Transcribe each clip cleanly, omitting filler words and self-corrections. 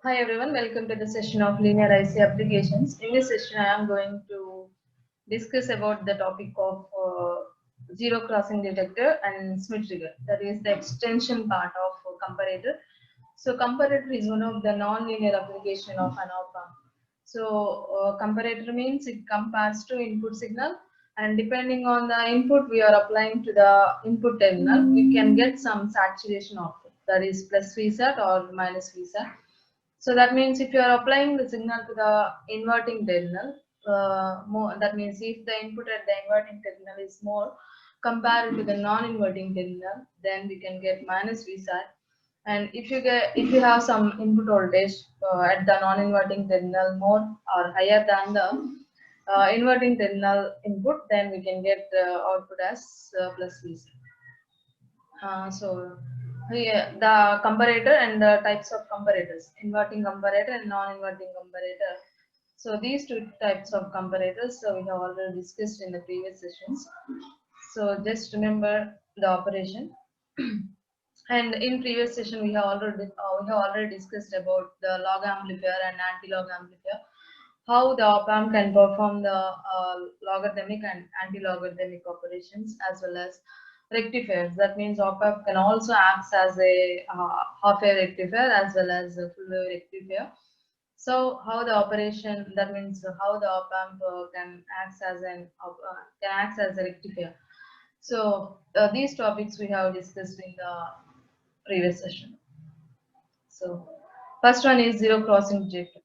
Hi everyone, welcome to the session of linear IC applications. In this session, I am going to discuss about the topic of zero crossing detector and Smith trigger. That is the extension part of comparator. So comparator is one of the non-linear application of an op-amp. So comparator means it compares to input signal, and depending on the input we are applying to the input terminal, we can get some saturation output, that is plus VSAT or minus VSAT. So that means if you are applying the signal to the inverting terminal, that means if the input at the inverting terminal is more compared to the non-inverting terminal, then we can get minus VSAT. And if you have some input voltage at the non-inverting terminal more or higher than the inverting terminal input, then we can get output as plus VSAT. So here the comparator and the types of comparators, inverting comparator and non-inverting comparator. So these two types of comparators, so we have already discussed in the previous sessions. So just remember the operation. And in previous session we have already discussed about the log amplifier and anti-log amplifier, how the op-amp can perform the logarithmic and anti-logarithmic operations as well as rectifiers. That means op-amp can also act as a half-wave rectifier as well as a full-wave rectifier. So how the operation, that means how the op-amp can act as a rectifier. So these topics we have discussed in the previous session. So first one is zero crossing detector.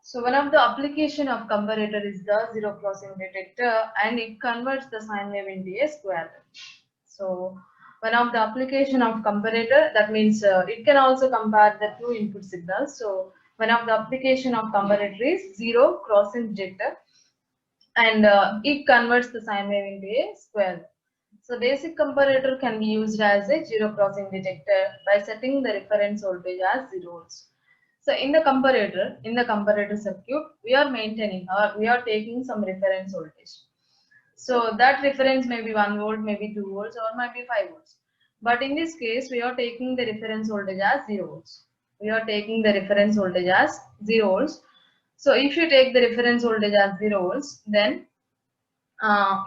So one of the application of comparator is the zero crossing detector, and it converts the sine wave into a square wave. So one of the application of comparator, that means it can also compare the two input signals. So one of the application of comparator is zero crossing detector, and it converts the sine wave into a square wave. So basic comparator can be used as a zero crossing detector by setting the reference voltage as 0 volts. So in the comparator circuit, we are maintaining or we are taking some reference voltage. So that reference may be 1 volt, maybe 2 volts, or maybe 5 volts. But in this case, we are taking the reference voltage as 0 volts. We are taking the reference voltage as 0 volts. So if you take the reference voltage as 0 volts, then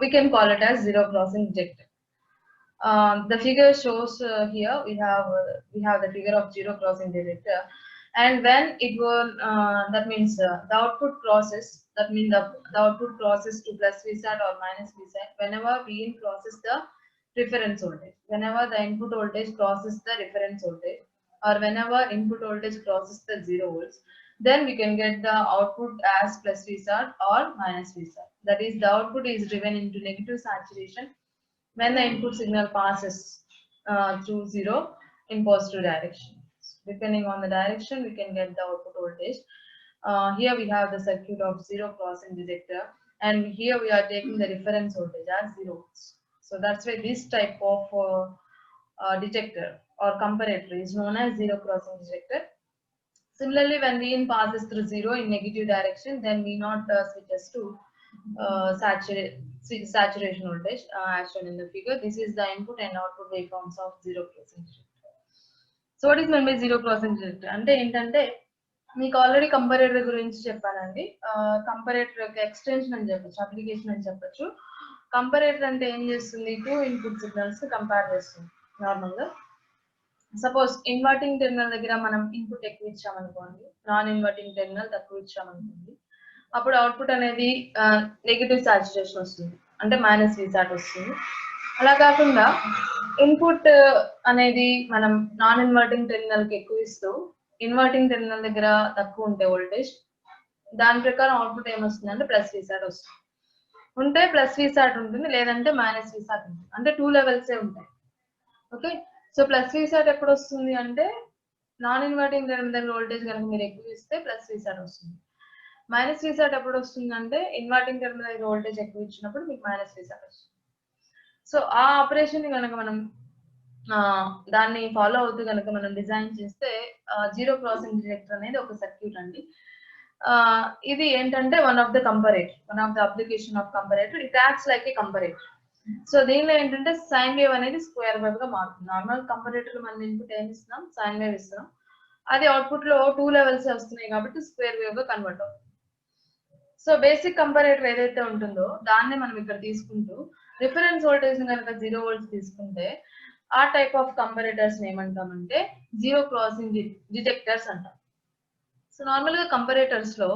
we can call it as zero crossing detector. The figure shows here we have the figure of zero crossing detector, and when it will that means the output crosses, that means the output crosses to plus VSAT or minus VSAT whenever V in crosses the reference voltage, whenever the input voltage crosses the reference voltage, or whenever input voltage crosses the 0 volts, then we can get the output as plus VSAT or minus VSAT. That is, the output is driven into negative saturation when the input signal passes through 0 in positive direction. Depending on the direction, we can get the output voltage. Here we have the circuit of zero crossing detector, and here we are taking the reference voltage as 0 volts. So that's why this type of detector or comparator is known as zero crossing detector. Similarly, when V in passes through 0 in negative direction, then V naught switches to saturation voltage as shown in the figure. This is the input and output waveforms of zero crossing detector. So what is meant by zero crossing detector? అంటే ఏంటంటే మీకు already comparator గురించి చెప్పానండి. Comparator యొక్క extension అని చెప్పచ్చు, application అని చెప్పచ్చు. కంపరేటర్ అంటే ఏం చేస్తుంది, టూ ఇన్పుట్ సిగ్నల్స్ కంపేర్ చేస్తుంది. నార్మల్గా సపోజ్ ఇన్వర్టింగ్ టెర్మినల్ దగ్గర మనం ఇన్పుట్ ఎక్కువ ఇచ్చామనుకోండి, నాన్ ఇన్వర్టింగ్ టెర్మినల్ తక్కువ ఇచ్చామనుకోండి, అప్పుడు అవుట్పుట్ అనేది నెగిటివ్ సాచురేషన్ వస్తుంది, అంటే మైనస్ VSAT వస్తుంది. అలా కాకుండా ఇన్పుట్ అనేది మనం నాన్ ఇన్వర్టింగ్ టెర్మినల్కి ఎక్కువ ఇస్తూ ఇన్వర్టింగ్ టెర్మినల్ దగ్గర తక్కువ ఉంటే వోల్టేజ్, దాని ప్రకారం అవుట్పుట్ ఏమొస్తుంది అంటే ప్లస్ VSAT వస్తుంది. ఉంటే ప్లస్ VSAT ఉంటుంది, లేదంటే మైనస్ VSAT ఉంటుంది. అంటే టూ లెవెల్సే ఉంటాయి. ఓకే, సో ప్లస్ VSAT ఎప్పుడు వస్తుంది అంటే నాన్ ఇన్వర్టింగ్ టెర్మినల్ వోల్టేజ్ కనుక మీరు ఎక్కువ ఇస్తే ప్లస్ VSAT వస్తుంది. మైనస్ VSAT ఎప్పుడు వస్తుంది అంటే ఇన్వర్టింగ్ టెర్మినల్ వోల్టేజ్ ఎక్కువ ఇచ్చినప్పుడు మీకు మైనస్ VSAT వస్తుంది. సో ఆ ఆపరేషన్ కనుక మనం దాన్ని ఫాలో అవుతూ కనుక మనం డిజైన్ చేస్తే జీరో క్రాసింగ్ డిటెక్టర్ అనేది ఒక సర్క్యూట్ అండి. ఇది ఏంటంటే one of the application of comparator. It acts like A comparator. So దీనిలో ఏంటంటే సైన్ వేవ్ అనేది స్క్వేర్ వేవ్ గా మారుతుంది. నార్మల్ కంపరేటర్ మనం ఇన్పుట్ ఏమి ఇస్తున్నాం, సైన్ వేవ్ ఇస్తున్నాం. అది అవుట్పుట్ లో 2 లెవెల్స్ వస్తున్నాయి కాబట్టి స్క్వేర్ వేవ్ గా కన్వర్ట్ అవుతుంది. సో బేసిక్ కంపారేటర్ ఏదైతే ఉంటుందో దాన్ని మనం ఇక్కడ తీసుకుంటూ రిఫరెన్స్ వోల్టేజ్ కనుక 0 వోల్ట్స్ తీసుకుంటే ఆ టైప్ ఆఫ్ కంపారేటర్స్ ఏమంటామంటే జీరో క్రాసింగ్ డిటెక్టర్స్ అంటాం. సో నార్మల్ గా కంపారేటర్స్ లో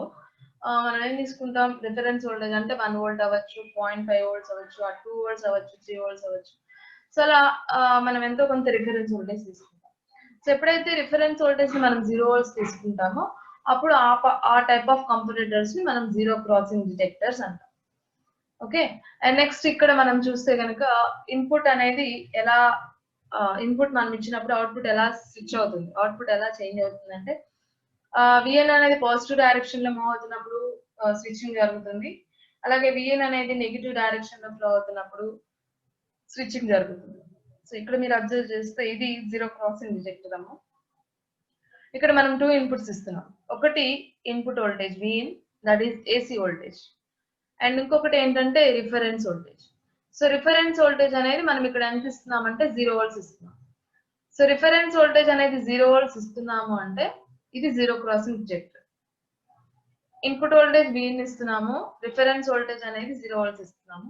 మనం ఏం తీసుకుంటాం, రిఫరెన్స్ వోల్టేజ్ అంటే 1 వోల్ట్ అవ్వచ్చు, 0.5 వోల్ట్స్ అవ్వచ్చు, 2 వోల్ట్స్ అవ్వచ్చు, 3 వోల్ట్స్ అవ్వచ్చు. సో అలా మనం ఎంతో కొంత రిఫరెన్స్ వోల్టేజ్ తీసుకుంటాం. సో ఎప్పుడైతే రిఫరెన్స్ వోల్టేజ్ మనం 0 వోల్ట్స్ తీసుకుంటామో అప్పుడు ఆ టైప్ ఆఫ్ కంపారేటర్స్ ని మనం జీరో క్రాసింగ్ డిటెక్టర్స్ అంటాం. ఓకే, అండ్ నెక్స్ట్ ఇక్కడ మనం చూస్తే కనుక ఇన్పుట్ అనేది ఎలా ఇన్పుట్ మనం ఇచ్చినప్పుడు అవుట్పుట్ ఎలా స్విచ్ అవుతుంది, అవుట్పుట్ ఎలా చేంజ్ అవుతుంది అంటే విఎన్ అనేది పాజిటివ్ డైరెక్షన్ లో మూవ్ అవుతున్నప్పుడు స్విచ్చింగ్ జరుగుతుంది. అలాగే విఎన్ అనేది నెగిటివ్ డైరెక్షన్ లో ఫ్లో అవుతున్నప్పుడు స్విచ్చింగ్ జరుగుతుంది. సో ఇక్కడ మీరు అబ్జర్వ్ చేస్తే ఇది జీరో క్రాసింగ్ డిటెక్టర్ అమ్మ. ఇక్కడ మనం 2 ఇన్పుట్స్ ఇస్తున్నాం. ఒకటి input voltage Vin, that is AC voltage, and ఇంకొకటి ఏంటంటే reference voltage. So reference voltage అనేది మనం ఇక్కడ ఎంత ఇస్తున్నామంటే 0 వోల్ట్స్ ఇస్తున్నాం. సో రిఫరెన్స్ వోల్టేజ్ అనేది 0 వోల్ట్స్ ఇస్తున్నాము అంటే ఇది zero crossing detector. Input voltage Vin ఇస్తున్నాము, రిఫరెన్స్ వోల్టేజ్ అనేది 0 వోల్ట్స్ ఇస్తున్నాము.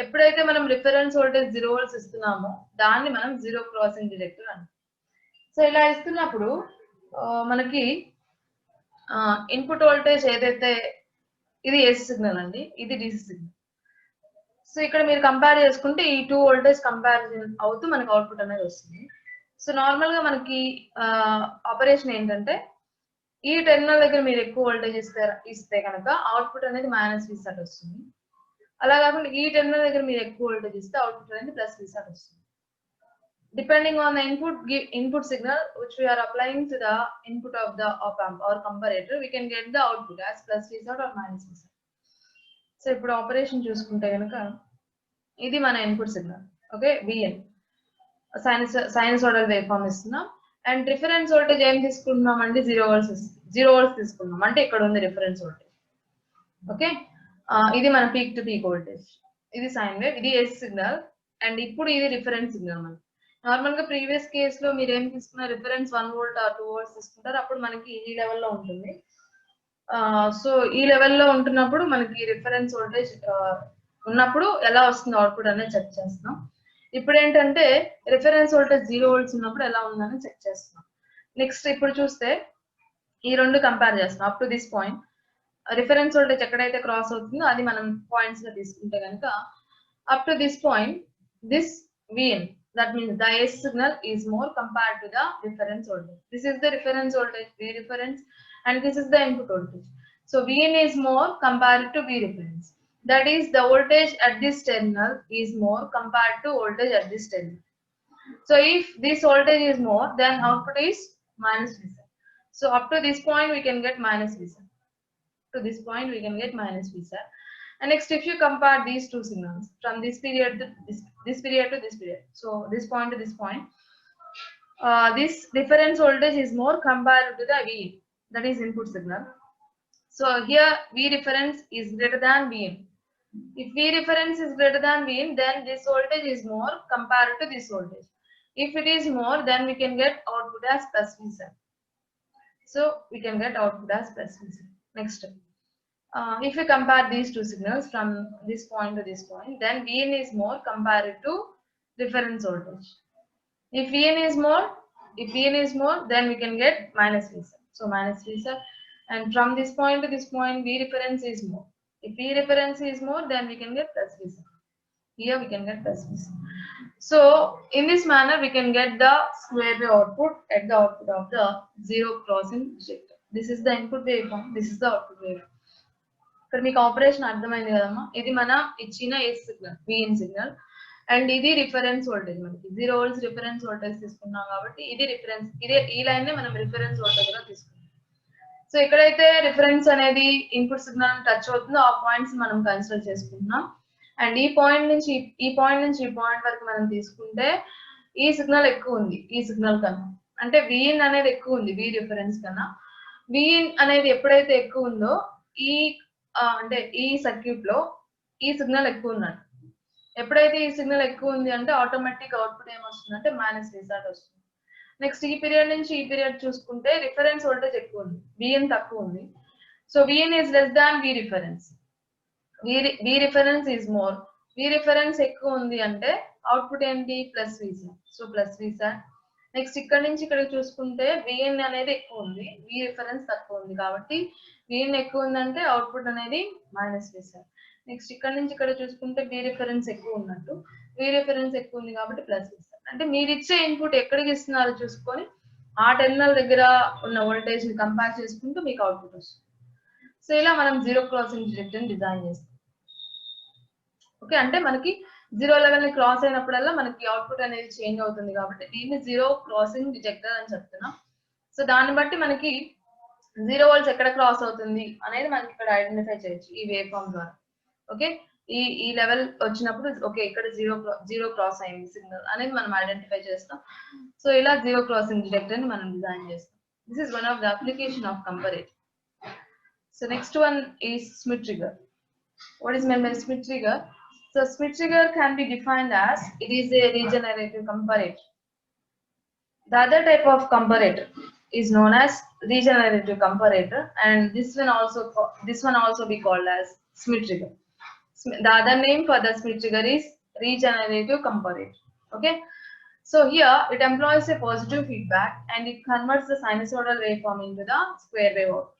ఎప్పుడైతే మనం రిఫరెన్స్ వోల్టేజ్ 0 వోల్ట్స్ ఇస్తున్నామో దాన్ని మనం జీరో క్రాసింగ్ డిటెక్టర్ అంటాం. సో ఇలా ఇస్తున్నప్పుడు మనకి ఇన్పుట్ వోల్టేజ్ ఏదైతే ఇది ఏసీ సిగ్నల్ అండి, ఇది డిసి సిగ్నల్. సో ఇక్కడ మీరు కంపేర్ చేసుకుంటే ఈ 2 వోల్టేజ్ కంపారిజన్ అవుతూ మనకి అవుట్పుట్ అనేది వస్తుంది. సో నార్మల్ గా మనకి ఆపరేషన్ ఏంటంటే ఈ టెర్మినల్ దగ్గర మీరు ఎక్కువ వోల్టేజ్ ఇస్తే కనుక అవుట్పుట్ అనేది మైనస్ విసాట్ వస్తుంది. అలా కాకుండా ఈ టెర్మినల్ దగ్గర మీరు ఎక్కువ వోల్టేజ్ ఇస్తే అవుట్పుట్ అనేది ప్లస్ విసాట్ వస్తుంది. Depending on the input signal which we are applying to the input of the op amp or comparator, we can get the output as plus Vsat or minus Vsat. So ఇప్పుడు operation చూసుకుంటే కనుక ఇది మన input signal. Okay, VN sinusoidal wave form ఇస్తున్నాం. And reference voltage ఏం తీసుకుంటున్నాం అంటే 0 volts తీసుకున్నాం అంటే ఇక్కడ ఉంది రిఫరెన్స్ వోల్టేజ్. ఓకే, ఇది మన పీక్ టు పీక్ వోల్టేజ్, ఇది సైన్ వేవ్, ఇది ఏసీ సిగ్నల్, అండ్ ఇప్పుడు ఇది రిఫరెన్స్ సిగ్నల్. మనకి నార్మల్ గా ప్రీవియస్ కేస్ లో మీరు ఏం తీసుకున్న రిఫరెన్స్ 1 వోల్ట్ ఆర్ 2 వోల్ట్స్ తీసుకుంటారు, అప్పుడు మనకి ఈ లెవెల్లో ఉంటుంది. సో ఈ లెవెల్లో ఉంటున్నప్పుడు మనకి రిఫరెన్స్ వోల్టేజ్ ఉన్నప్పుడు ఎలా వస్తుంది అవుట్పుట్ అనేది చెక్ చేస్తున్నాం. ఇప్పుడు ఏంటంటే రిఫరెన్స్ వోల్టేజ్ 0 వోల్ట్స్ ఉన్నప్పుడు ఎలా ఉందని చెక్ చేస్తున్నాం. నెక్స్ట్ ఇప్పుడు చూస్తే ఈ రెండు కంపేర్ చేస్తున్నాం. Up to this point reference voltage ఎక్కడైతే క్రాస్ అవుతుందో అది మనం పాయింట్స్ గా తీసుకుంటే కనుక up to this point this VN, that means the AC signal is more compared to the reference voltage. This is the reference voltage, V reference, and this is the input voltage. So Vin is more compared to V reference. That is the voltage at this terminal is more compared to voltage at this terminal. So if this voltage is more, then output is minus Vsat. So up to this point we can get minus Vsat. To this point we can get minus Vsat. And next, if you compare these two signals from this period to this period to this period, so this point to this point, this reference voltage is more compared to the Vin, that is input signal. So here V reference is greater than Vin. If V reference is greater than Vin, then this voltage is more compared to this voltage. If it is more, then we can get output as plus Vsat. So we can get output as plus Vsat. Next step. If we compare these two signals from this point to this point, then Vn is more compared to reference voltage. If Vn is more, then we can get minus Vsat. So minus Vsat, and from this point to this point, V reference is more. If V reference is more, then we can get plus Vsat. Here we can get plus Vsat. So in this manner, we can get the square wave output at the output of the zero crossing detector. This is the input waveform. This is the output waveform. ఇక్కడ మీకు operation అర్థమైంది కదమ్మా. ఇది మన ఇచ్చిన AC signal Vin signal, and ఇది reference voltage. మనకి 0 volts reference voltage తీసుకున్నాం కాబట్టి ఇది రిఫరెన్స్, ఇదే ఈ లైన్ నే మనం రిఫరెన్స్ వోల్టేజ్ గా తీసుకున్నాం. సో ఎక్కడైతే రిఫరెన్స్ అనేది ఇన్పుట్ సిగ్నల్ టచ్ అవుతుందో ఆ పాయింట్స్ మనం కన్సిడర్ చేసుకుంటున్నాం. అండ్ ఈ పాయింట్ నుంచి ఈ పాయింట్ వరకు మనం తీసుకుంటే ఈ సిగ్నల్ ఎక్కువ ఉంది ఈ సిగ్నల్ కన్నా, అంటే విఇన్ అనేది ఎక్కువ ఉంది వి రిఫరెన్స్ కన్నా. విఇన్ అనేది ఎప్పుడైతే ఎక్కువ ఉందో ఈ అంటే ఈ సర్క్యూట్ లో ఈ సిగ్నల్ ఎక్కువ ఉన్నట్టు. ఎప్పుడైతే ఈ సిగ్నల్ ఎక్కువ ఉంది అంటే ఆటోమేటిక్ అవుట్పుట్ ఏమొస్తుంది అంటే మైనస్ Vsat వస్తుంది. నెక్స్ట్ ఈ పీరియడ్ నుంచి ఈ పీరియడ్ చూసుకుంటే రిఫరెన్స్ వోల్టేజ్ ఎక్కువ ఉంది, Vn తక్కువ ఉంది. So Vn is less than V reference. V reference is more. V reference ఎక్కువ ఉంది అంటే అవుట్పుట్ ఏంటి plus Vsat. So plus Vsat. Next ఇక్కడ నుంచి ఇక్కడ చూసుకుంటే Vn అనేది ఎక్కువ ఉంది, V reference తక్కువ ఉంది కాబట్టి Vn ఎక్కువ ఉందంటే అవుట్పుట్ అనేది మైనస్ Vsat. నెక్స్ట్ ఇక్కడ నుంచి ఇక్కడ చూసుకుంటే V reference ఎక్కువ ఉన్నట్టు, V reference ఎక్కువ ఉంది కాబట్టి ప్లస్ Vsat. అంటే మీరు ఇచ్చే ఇన్పుట్ ఎక్కడికి ఇస్తున్నారో చూసుకొని ఆ టెర్మినల్ దగ్గర ఉన్న వోల్టేజ్ ని కంపేర్ చేసుకుంటూ మీకు అవుట్పుట్ వస్తుంది. సో ఇలా మనం జీరో క్రాసింగ్ డిటెక్టర్ ని డిజైన్ చేస్తాం. ఓకే, అంటే మనకి జీరో లెవెల్ ని క్రాస్ అయినప్పుడల్లా మనకి అవుట్పుట్ అనేది చేంజ్ అవుతుంది కాబట్టి దీన్ని జీరో క్రాసింగ్ డిటెక్టర్ అని చెప్తున్నాం. సో దాన్ని బట్టి మనకి 0 వోల్ట్స్ ఎక్కడ క్రాస్ అవుతుంది అనేది మనకి ఇక్కడ ఐడెంటిఫై చేయొచ్చు ఈ వేవ్ ఫామ్ ద్వారా. ఓకే, ఈ లెవెల్ వచ్చినప్పుడు ఓకే ఇక్కడ జీరో క్రాస్ అయింది సిగ్నల్ అనేది మనం ఐడెంటిఫై చేస్తాం. సో ఇలా జీరో క్రాసింగ్ డిటెక్టర్ ని మనం డిజైన్ చేస్తాం. This is one of the application of comparator. So next one is Schmitt trigger. What is meant by Schmitt trigger? So Schmitt trigger can be defined as it is a regenerative comparator. The other type of comparator is known as regenerative comparator, and this one also be called as Schmitt trigger. The other name for the Schmitt trigger is regenerative comparator. Okay, so here it employs a positive feedback and it converts the sinusoidal waveform into the square wave output.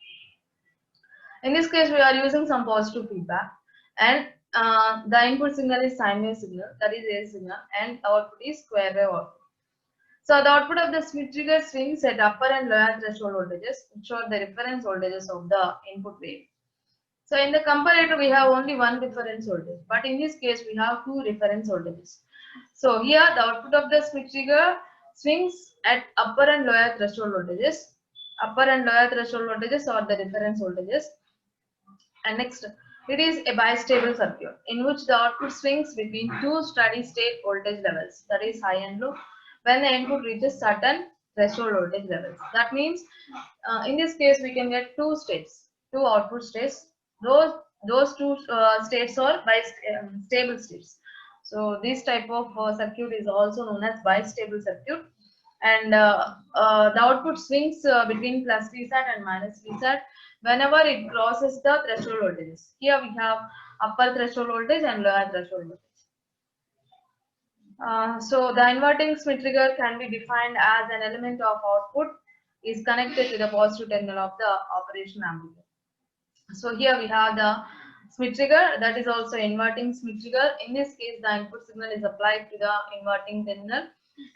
In this case, we are using some positive feedback, and the input signal is sine wave signal, that is A signal, and output is square wave output. So the output of the Schmitt trigger swings at upper and lower threshold voltages, which are the reference voltages of the input wave. So in the comparator, we have only one reference voltage, but in this case, we have two reference voltages. So here, the output of the Schmitt trigger swings at upper and lower threshold voltages. Upper and lower threshold voltages are the reference voltages. And next, it is a bistable circuit in which the output swings between two steady state voltage levels, that is high and low, when the input reaches certain threshold voltage levels. That means in this case we can get two states, two output states. Those two states are stable states. So this type of circuit is also known as bistable circuit, and the output swings between plus Vsat and minus Vsat whenever it crosses the threshold voltages. Here we have upper threshold voltage and lower threshold voltage. So the inverting Schmitt trigger can be defined as an element of output is connected to the positive terminal of the operation amplifier. So here we have the Schmitt trigger, that is also inverting Schmitt trigger. In this case, the input signal is applied to the inverting terminal,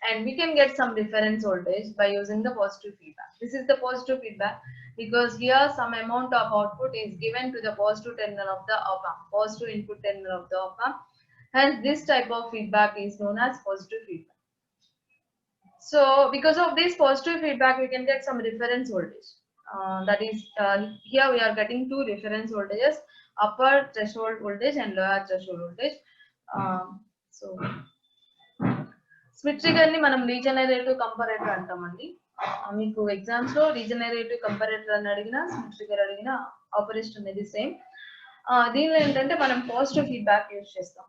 and we can get some reference voltage by using the positive feedback. This is the positive feedback because here some amount of output is given to the positive terminal of the op-amp, positive input terminal of the op-amp. Hence, this type of feedback is known as positive feedback. So because of this positive feedback, we can get some reference voltage. That is, here we are getting two reference voltages, upper threshold voltage and lower threshold voltage. So Schmitt trigger ni manam regenerative comparator antamandi. మీకు exams లో regenerative comparator అని అడిగినా Schmitt trigger అడిగినా operation అనేది same. దీనిలో ఏంటంటే మనం positive feedback use చేస్తాం.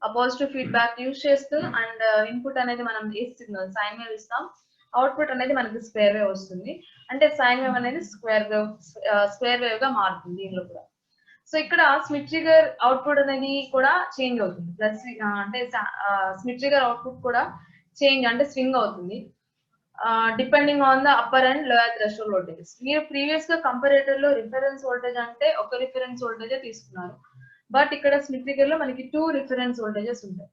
ఆ పాజిటివ్ ఫీడ్బ్యాక్ యూజ్ చేస్తూ అండ్ ఇన్పుట్ అనేది మనం ఏ సిగ్నల్ సైన్ వేవ్ ఇస్తాం, అవుట్పుట్ అనేది మనకి స్క్వేర్ వేవ్ వస్తుంది. అంటే సైన్ వేవ్ అనేది స్క్వేర్ వేవ్ గా మారుతుంది దీనిలో కూడా. సో ఇక్కడ Schmitt trigger అవుట్పుట్ అనేది కూడా చేంజ్ అవుతుంది, ప్లస్ అంటే Schmitt trigger అవుట్పుట్ కూడా చేంజ్ అంటే స్వింగ్ అవుతుంది depending on the upper and lower threshold voltages. మీరు ప్రీవియస్ గా కంపారేటర్ లో రిఫరెన్స్ వోల్టేజ్ అంటే ఒక రిఫరెన్స్ వోల్టేజే తీసుకున్నారు, బట్ ఇక్కడ Schmitt trigger లో మనకి టూ రిఫరెన్స్ వోల్టేజెస్ ఉంటాయి.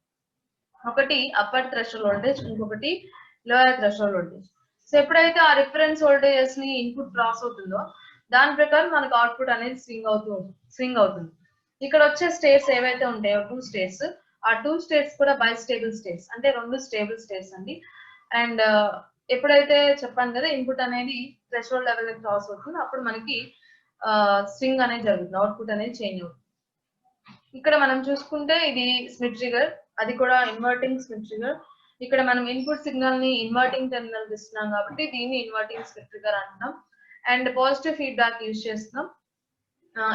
ఒకటి అప్పర్ థ్రెషోల్డ్ వోల్టేజ్, ఇంకొకటి లోయర్ థ్రెషోల్డ్ వోల్టేజ్. సో ఎప్పుడైతే ఆ రిఫరెన్స్ వోల్టేజెస్ ని ఇన్పుట్ క్రాస్ అవుతుందో దాని ప్రకారం మనకు అవుట్పుట్ అనేది స్వింగ్ అవుతుంది. ఇక్కడ వచ్చే స్టేట్స్ ఏవైతే ఉంటాయో టూ స్టేట్స్, ఆ టూ స్టేట్స్ కూడా బైస్టేబుల్ స్టేట్స్, అంటే రెండు స్టేబుల్ స్టేట్స్ అండి. అండ్ ఎప్పుడైతే చెప్పాను కదా ఇన్పుట్ అనేది థ్రెషోల్డ్ లెవెల్ క్రాస్ అవుతుంది అప్పుడు మనకి స్వింగ్ అనేది జరుగుతుంది, అవుట్పుట్ అనేది చేంజ్ అవుతుంది. ఇక్కడ మనం చూసుకుంటే ఇది Schmitt trigger, అది కూడా ఇన్వర్టింగ్ Schmitt trigger. ఇక్కడ మనం ఇన్పుట్ సిగ్నల్ ని ఇన్వర్టింగ్ టెర్మినల్ ఇస్తున్నాం కాబట్టి దీన్ని ఇన్వర్టింగ్ Schmitt trigger అంటున్నాం. అండ్ పాజిటివ్ ఫీడ్బ్యాక్ యూజ్ చేస్తున్నాం.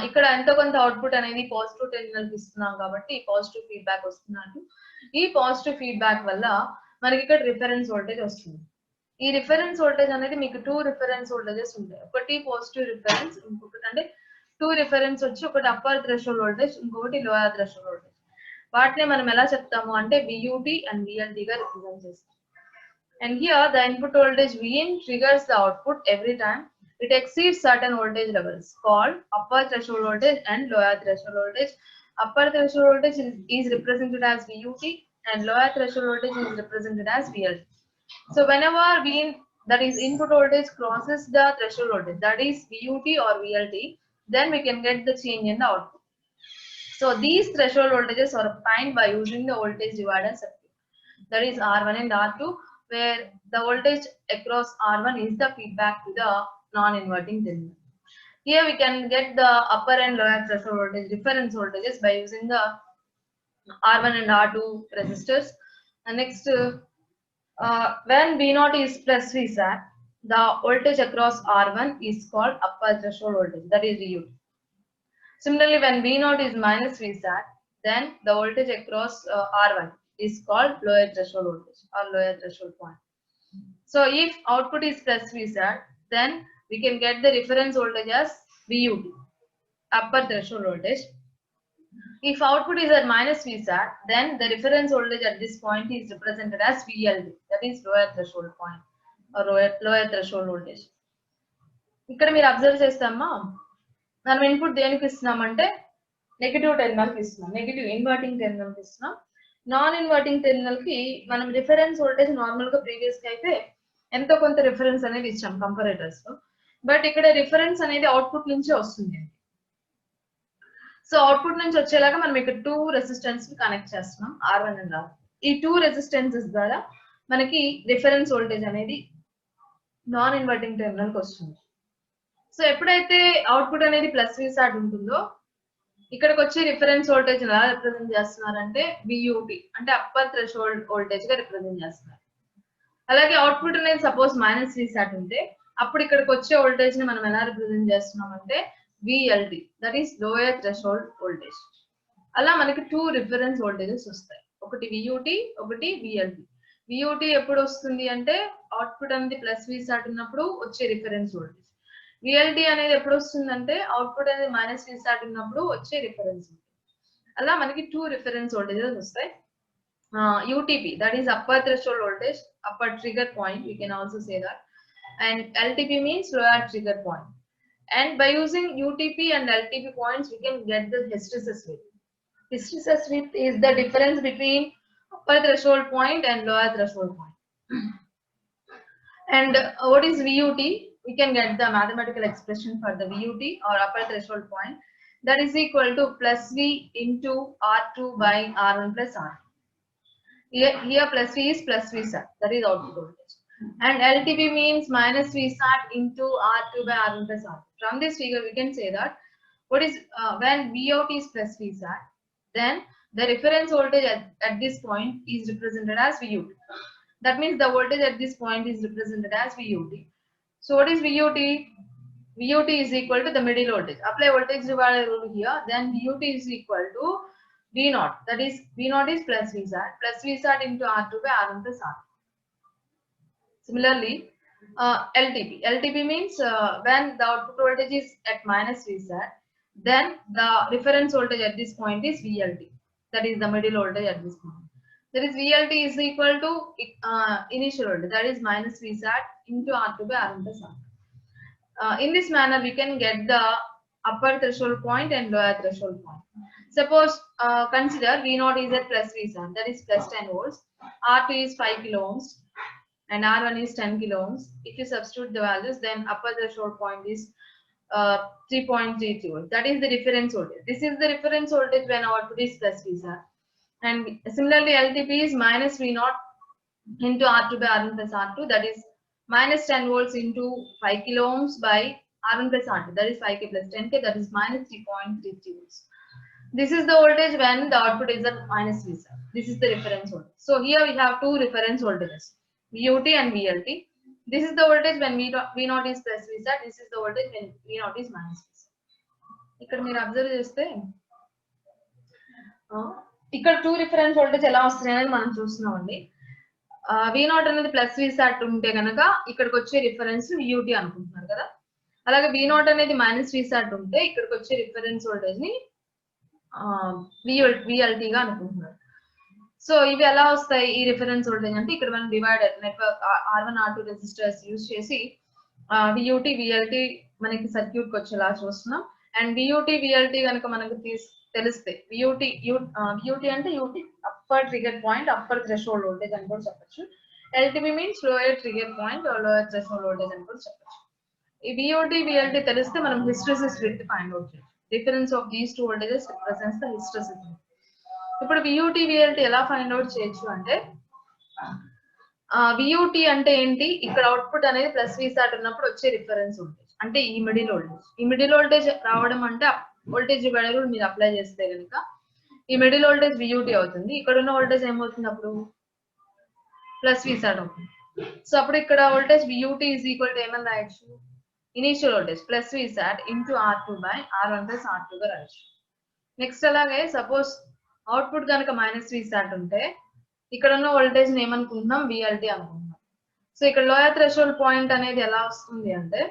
ఇక్కడ ఎంతో కొంత అవుట్పుట్ అనేది పాజిటివ్ టెర్మినల్ ఇస్తున్నాం కాబట్టి పాజిటివ్ ఫీడ్బ్యాక్ వస్తున్నట్టు. ఈ పాజిటివ్ ఫీడ్బ్యాక్ వల్ల మనకి ఇక్కడ రిఫరెన్స్ వోల్టేజ్ వస్తుంది. ఈ రిఫరెన్స్ వోల్టేజ్ అనేది మీకు 2 రిఫరెన్స్ వోల్టేజెస్ ఉంటాయి. ఒకటి పాజిటివ్ రిఫరెన్స్, ఇంకొకటి అంటే 2 రిఫరెన్స్ వచ్చి ఒకటి అప్పర్ థ్రెషోల్డ్ వోల్టేజ్, ఇంకొకటి లోయర్ థ్రెషోల్డ్ వోల్టేజ్. వాటిని మనం ఎలా చెప్తాము అంటే VUT and VLT గా రిప్రజెంట్ చేస్తాం. And here the input voltage Vin triggers the output every time it exceeds certain voltage levels called upper threshold voltage and lower threshold voltage. Upper threshold voltage is represented as VUT and lower threshold voltage is represented as VLT. So whenever Vin, that is input voltage, crosses the threshold voltage, that is VUT or VLT, then we can get the change in the output. So these threshold voltages are obtained by using the voltage divider circuit, that is R1 and R2, where the voltage across R1 is the feedback to the non-inverting terminal. Here we can get the upper and lower threshold voltage reference voltages by using the R1 and R2 resistors. And next, when V0 is plus Vsat, the voltage across R1 is called upper threshold voltage, that is VUT. Similarly, when V0 is minus Vsat, then the voltage across R1 is called lower threshold voltage or lower threshold point. So if output is plus Vsat, then we can get the reference voltage as VUT, upper threshold voltage. If output is at minus Vsat, then the reference voltage at this point is represented as VLT, that is lower threshold point or lower threshold voltage. ఇక్కడ మీరు observe చేస్తామా, మనం input దేనికి ఇస్తున్నామంటే negative terminal కి ఇస్తున్నాం, negative inverting terminal కి ఇస్తున్నాం. Non inverting terminal కి మనం రిఫరెన్స్ వోల్టేజ్ నార్మల్ గా ప్రీవియస్ గా అయితే ఎంతో కొంత రిఫరెన్స్ అనేది ఇచ్చాం కంపారేటర్స్ లో, బట్ ఇక్కడ రిఫరెన్స్ అనేది అవుట్పుట్ నుంచే వస్తుంది. సో అవుట్పుట్ నుంచి వచ్చేలాగా మనం ఇక్కడ 2 రెసిస్టెన్స్ ని కనెక్ట్ చేస్తున్నాం, R1 అండ్ R2. ఈ 2 రెసిస్టెన్సెస్ ద్వారా మనకి రిఫరెన్స్ వోల్టేజ్ అనేది నాన్ ఇన్వర్టింగ్ టెర్మినల్ కి వస్తుంది. సో ఎప్పుడైతే అవుట్పుట్ అనేది ప్లస్ Vsat ఉంటుందో, ఇక్కడికి వచ్చే రిఫరెన్స్ వోల్టేజ్ ఎలా రిప్రజెంట్ చేస్తున్నారంటే VUT, అంటే అప్పర్ థ్రెషోల్డ్ వోల్టేజ్ గా రిప్రజెంట్ చేస్తున్నారు. అలాగే అవుట్పుట్ అనేది సపోజ్ మైనస్ Vsat ఉంటే, అప్పుడు ఇక్కడికి వచ్చే వోల్టేజ్ ని మనం ఎలా రిప్రజెంట్ చేస్తున్నాం అంటే VLT, that is lower threshold voltage. అలా మనకి 2 రిఫరెన్స్ వోల్టేజెస్ వస్తాయి, ఒకటి VUT, ఒకటి VLT. VUT ఎప్పుడు వస్తుంది అంటే అవుట్పుట్ అనేది ప్లస్ Vsat ఉన్నప్పుడు వచ్చే రిఫరెన్స్ వోల్టేజ్. VLT అనేది ఎప్పుడు వస్తుందంటే అవుట్పుట్ అనేది మైనస్ Vsat ఉన్నప్పుడు వచ్చే రిఫరెన్స్ వోల్టేజ్. అలా మనకి 2 రిఫరెన్స్ వోల్టేజెస్ వస్తాయి. UTP, that is upper threshold voltage, upper trigger point, we can also say that, and LTP means lower trigger point. And by using UTP and LTP points, we can get the hysteresis width. Hysteresis width is the difference between upper threshold point and lower threshold point. And what is VUT? We can get the mathematical expression for the VUT or upper threshold point, that is equal to plus V into R2 by R1 plus R. Here plus V is plus Vsat, that is output voltage. And LTP means minus Vsat into R2 by R1 plus R. From this figure, we can say that what is when VOT is plus Vsat, then the reference voltage at this point is represented as VUT. That means the voltage at this point is represented as VUT. So what is VUT? VUT is equal to the middle voltage. Apply voltage divider rule here, then VUT is equal to V0. That is V0 is plus Vsat into R2 by R1 plus R. Similarly, LTP. LTP means when the output voltage is at minus Vsat, then the reference voltage at this point is VLT. That is the middle voltage at this point. That is VLT is equal to initial voltage, that is minus Vsat into R2 by R1 plus R. In this manner, we can get the upper threshold point and lower threshold point. Suppose consider V0 is at plus Vsat, that is plus 10 volts. R2 is 5 kilo ohms and R1 is 10 kilo ohms. If you substitute the values, then upper threshold point is 3.33 volts. That is the reference voltage. This is the reference voltage when output is plus Vsat. And similarly, LTP is minus V0 into R2 by R1 plus R2, that is minus 10 volts into 5 kilo ohms by R1 plus R2, that is 5k plus 10k, that is minus 3.33 volts. This is the voltage when the output is at minus Vsat. This is the reference voltage. So here we have 2 reference voltages, VUT and VLT. This is the voltage when V0 is plus Vsat. This is the voltage when V0 is minus Vsat. ఇక్కడ మీరు observe చేస్తే ఇక్కడ 2 reference voltage ఎలా వస్తున్నాయని మనం చూస్తున్నామండి. V0 అనేది plus Vsat ఉంటే కనుక ఇక్కడికి వచ్చే రిఫరెన్స్ VUT అనుకుంటున్నారు కదా. అలాగే V0 అనేది మైనస్ Vsat ఉంటే ఇక్కడికి వచ్చే రిఫరెన్స్ వోల్టేజ్ ని VLT గా అనుకుంటున్నారు. సో ఇవి ఎలా వస్తాయి ఈ రిఫరెన్స్ వోల్టేజ్ అంటే ఇక్కడ మనం divider network R1 R2 resistors use చేసి VUT VLT మనకి సర్క్యూట్ కి వచ్చేలా చూస్తున్నాం. అండ్ VUT VLT కనుక మనకు తెలిస్తే VUT అంటే UT upper trigger point upper threshold voltage అని కూడా చెప్పొచ్చు. LTP means lower trigger point lower threshold voltage అని కూడా చెప్పొచ్చు. ఈ VUT VLT తెలిస్తే మనం హిస్టెరిసిస్ విడ్త్ ఫైండ్ అవుట్ చేయొచ్చు. Difference of these two voltages represents the hysteresis. ఇప్పుడు VUT VLT ఎలా ఫైండ్ అవుట్ చేయొచ్చు అంటే VUT అంటే ఏంటి, ఇక్కడ అవుట్పుట్ అనేది ప్లస్ Vsat ఉన్నప్పుడు వచ్చే రిఫరెన్స్ వోల్టేజ్ అంటే ఈ మిడిల్ వోల్టేజ్. ఈ మిడిల్ వోల్టేజ్ రావడం అంటే వోల్టేజ్ డివైడర్ రూల్ మీరు అప్లై చేస్తే కనుక ఈ మిడిల్ వోల్టేజ్ VUT అవుతుంది. ఇక్కడ ఉన్న వోల్టేజ్ ఏమవుతుంది అప్పుడు ప్లస్ Vsat అవుతుంది. సో అప్పుడు ఇక్కడ voltage VUT is equal to ఏమని రాయొచ్చు, initial voltage plus Vsat into R2 by R1 plus R2 గా రాయొచ్చు. నెక్స్ట్ అలాగే సపోజ్ అవుట్పుట్ కనుక మైనస్ Vsat ఉంటే ఇక్కడ ఉన్న వోల్టేజ్ ని ఏమనుకుంటున్నాం VLT అనుకుంటున్నాం. సో ఇక్కడ లోయర్ థ్రెషోల్డ్ పాయింట్ అనేది ఎలా వస్తుంది అంటే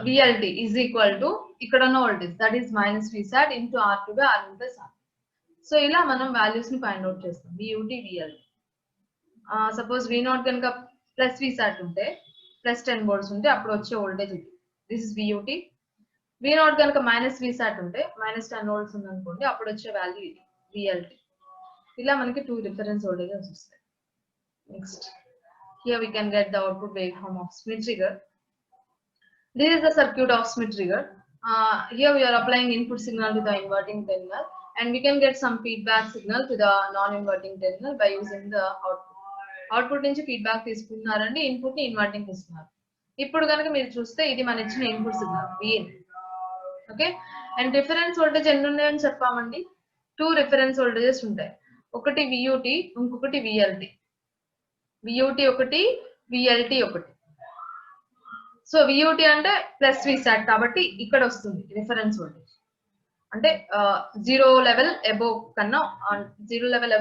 VLT ఈజ్ ఈక్వల్ టు ఇక్కడ ఉన్న voltage that is minus Vsat into R2 by R1 plus R. So ఇలా మనం వాల్యూస్ ని ఫైండ్ అవుట్ చేస్తాం VUT VLT. సపోజ్ V0 కనుక ప్లస్ Vsat ఉంటే ప్లస్ 10 volts ఉంటే అప్పుడు వచ్చే వోల్టేజ్ ఇది, దిస్ ఇస్ VUT. V0 కనుక మైనస్ Vsat ఉంటే మైనస్ 10 volts ఉంది అనుకోండి అప్పుడు వచ్చే వాల్యూ ఇది VLT. ఇలా మనకి టూ రిఫరెన్స్ వోల్టేజెస్ వస్తాయి. Next here we can get the output waveform of Smith trigger. This is the circuit of Smith trigger. Here we are applying input signal to the inverting terminal and we can get some feedback signal to the non-inverting terminal by using the output. Output నుంచి feedback తీసుకున్నారండి, input ని inverting ఇస్తున్నారు. ఇప్పుడు కనుక మీరు చూస్తే ఇది మన ఇచ్చిన input signal Vin. Okay, and reference voltage ఎన్ని ఉన్నాయని చెప్పామండి, టూ రిఫరెన్స్ వోల్టేజెస్ ఉంటాయి. ఒకటి VUT, ఇంకొకటి VLT. VUT ఒకటి, VLT ఒకటి. సో VUT అంటే ప్లస్ Vsat కాబట్టి ఇక్కడ వస్తుంది రిఫరెన్స్ వోల్టేజ్ అంటే 0 లెవెల్ అబోవ్ కన్నా 0 లెవెల్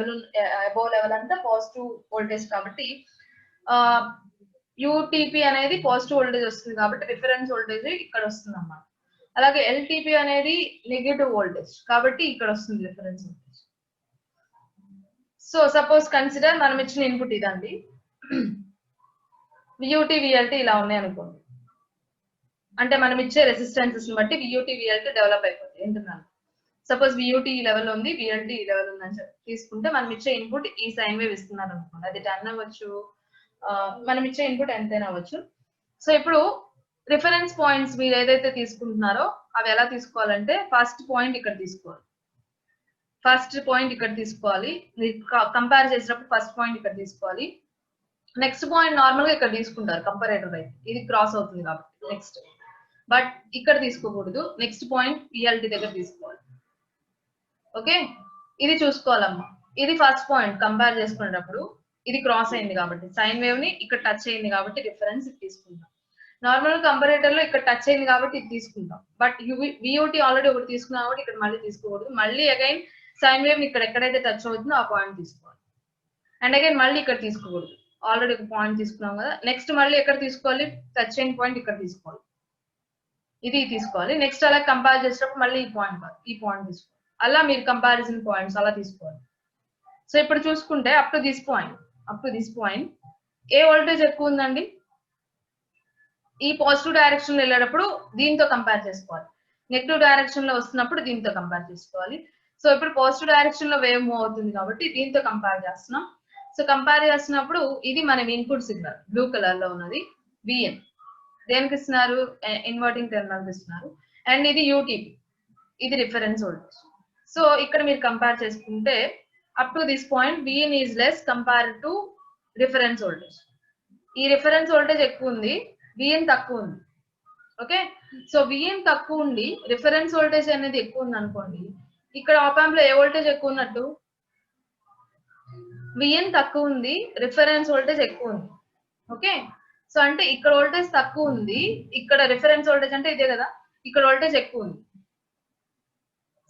అబోవ్ లెవెల్ అంటే పాజిటివ్ వోల్టేజ్ కాబట్టి UTP అనేది పాజిటివ్ వోల్టేజ్ వస్తుంది కాబట్టి రిఫరెన్స్ వోల్టేజ్ ఇక్కడ వస్తుంది అన్నమాట. అలాగే LTP అనేది నెగటివ్ వోల్టేజ్ కాబట్టి ఇక్కడ వస్తుంది reference voltage. So suppose consider మనం ఇచ్చిన ఇన్పుట్ ఇదండి, VUT VLT ఇలా ఉన్నాయి అనుకోండి. అంటే మనం ఇచ్చే రెసిస్టెన్సెస్ ని బట్టి VUT VLT డెవలప్ అయిపోతుంది ఇంటర్నల్. సపోజ్ VUT ఈ లెవెల్ ఉంది, VLT ఈ లెవెల్ ఉంది అని తీసుకుంటే మనం ఇచ్చే ఇన్పుట్ ఈ సైన్ వేవ్ ఇస్తున్నారు అనుకోండి, అది 10 అవ్వచ్చు, మనం ఇచ్చే ఇన్పుట్ ఎంతైనా అవ్వచ్చు. సో ఇప్పుడు రిఫరెన్స్ పాయింట్స్ మీరు ఏదైతే తీసుకుంటున్నారో అవి ఎలా తీసుకోవాలంటే ఫస్ట్ పాయింట్ ఇక్కడ తీసుకోవాలి, కంపేర్ చేసినప్పుడు ఫస్ట్ పాయింట్ ఇక్కడ తీసుకోవాలి. నెక్స్ట్ పాయింట్ నార్మల్ గా ఇక్కడ తీసుకుంటారు కంపారేటర్ అయితే, ఇది క్రాస్ అవుతుంది కాబట్టి నెక్స్ట్, బట్ ఇక్కడ తీసుకోకూడదు. నెక్స్ట్ పాయింట్ VLT దగ్గర తీసుకోవాలి. ఓకే, ఇది చూసుకోవాలమ్మా. ఇది ఫస్ట్ పాయింట్ కంపేర్ చేసుకునేటప్పుడు ఇది క్రాస్ అయింది కాబట్టి సైన్ వేవ్ ని ఇక్కడ టచ్ అయింది కాబట్టి రిఫరెన్స్ తీసుకుంటాం. నార్మల్ కంపారేటర్ లో ఇక్కడ టచ్ అయింది కాబట్టి ఇది తీసుకుంటాం, బట్ VUT ఆల్రెడీ ఒకటి తీసుకున్నాం కాబట్టి ఇక్కడ మళ్ళీ తీసుకోకూడదు. మళ్ళీ అగైన్ సైన్ వేవ్ ని ఇక్కడ ఎక్కడైతే టచ్ అవుతుందో ఆ పాయింట్ తీసుకోవాలి. అండ్ అగైన్ మళ్ళీ ఇక్కడ తీసుకోకూడదు, ఆల్రెడీ ఒక పాయింట్ తీసుకున్నాం కదా. నెక్స్ట్ మళ్ళీ ఎక్కడ తీసుకోవాలి, టచ్ అయిన పాయింట్ ఇక్కడ తీసుకోవాలి, ఇది తీసుకోవాలి. నెక్స్ట్ అలా కంపేర్ చేసేటప్పుడు మళ్ళీ ఈ పాయింట్ తీసుకోవాలి. అలా మీరు కంపారిజన్ పాయింట్స్ అలా తీసుకోవాలి. సో ఇప్పుడు చూసుకుంటే up to this point A voltage ఎక్కువ ఉందండి, ఈ పాజిటివ్ డైరెక్షన్ లో వెళ్ళేటప్పుడు దీంతో కంపేర్ చేసుకోవాలి, నెగిటివ్ డైరెక్షన్ లో వస్తున్నప్పుడు దీంతో కంపేర్ చేసుకోవాలి. సో ఇప్పుడు పాజిటివ్ డైరెక్షన్ లో వేవ్ మూవ్ అవుతుంది కాబట్టి దీంతో కంపేర్ చేస్తున్నాం. సో కంపేర్ చేస్తున్నప్పుడు ఇది మన ఇన్పుట్ సిగ్నల్ బ్లూ కలర్ లో ఉన్నది Vn, దేనికి ఇస్తున్నారు, ఇన్వర్టింగ్ టెర్మినల్ ఇస్తున్నారు. అండ్ ఇది UTP, ఇది రిఫరెన్స్ వోల్టేజ్. సో ఇక్కడ మీరు కంపేర్ చేసుకుంటే up to this point Vn is less compare to reference voltage. ఈ రిఫరెన్స్ వోల్టేజ్ ఎక్కువ ఉంది, Vn తక్కువ ఉంది. ఓకే, సో Vn తక్కువ ఉండి రిఫరెన్స్ వోల్టేజ్ అనేది ఎక్కువ ఉంది అనుకోండి, ఇక్కడ ఆప్ ఆంప్ లో ఏ వోల్టేజ్ ఎక్కువ ఉన్నట్టు, Vn తక్కువ ఉంది, రిఫరెన్స్ వోల్టేజ్ ఎక్కువ ఉంది. ఓకే, సో అంటే ఇక్కడ వోల్టేజ్ తక్కువ ఉంది, ఇక్కడ రిఫరెన్స్ వోల్టేజ్ అంటే ఇదే కదా, ఇక్కడ వోల్టేజ్ ఎక్కువ ఉంది.